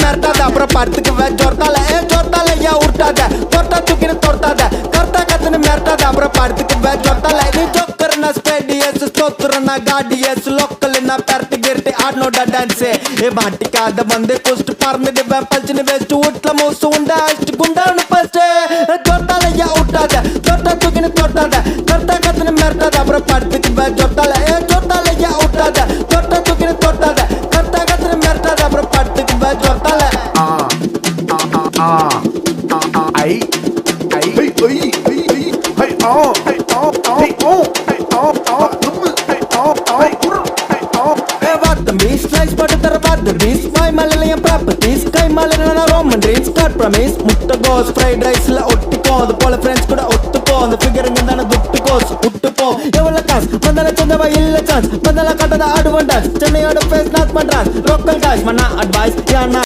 மிரட்டாத அப்புறம் படுத்துக்குவேன் ஜோர்த்தால ஜோர்த்தால ஏன் உருட்டாத தொட்டா தூக்கின்னு தொட்டாத கர்த்தா கத்துன்னு மிரட்டாத அப்புறம் படுத்துக்குவேன் ஜோர்த்தால நீ ஜோக்கர்னா ஸ்பேடியஸ் ஸ்தோத்திரனா காடியஸ் லோக்கல்னா பெரட்டி கிரட்டி ஆடனோட டான்ஸ் மாட்டிக்காத வந்து குஸ்ட் பறந்துடுவேன் பல்ச்சுன்னு வேஸ்ட் வீட்டுல மோசு உண்டா அஷ்டு குண்டான்னு ஃபர்ஸ்ட் ஜோர்த்தால ஏன் உருட்டாத தொட்டா தூக்கின்னு தொட்டாத கர்த்தா கத்துன்னு மிரட்டாத அப்புறம் படுத்துக்குவேன் ஜோர்த்தால ஜோர்த்தால ஏன் உருட்டாத தொட்டா தூக்கின்னு தொட்டாத கர்த்தா கத்துன்னு மிரட்டாத அப்புறம் படுத்துக்குவேன் ஜோர்த்தால Hey, hey, hey, hey, hey, hey, hey, Beast, slice butter the beast. My Malayan properties, Kai Malayan Roman dreams, cut promise, Muttagos, fried rice, la Ottico, the polar friends could Ottico, the figuring in the Dutticos, Uttipo, Evalakas, Mandala Chandava Illa chance, Mandala Kata the Advantage, Chennai out of face, not Madras, local guys, Mana advice, Yana.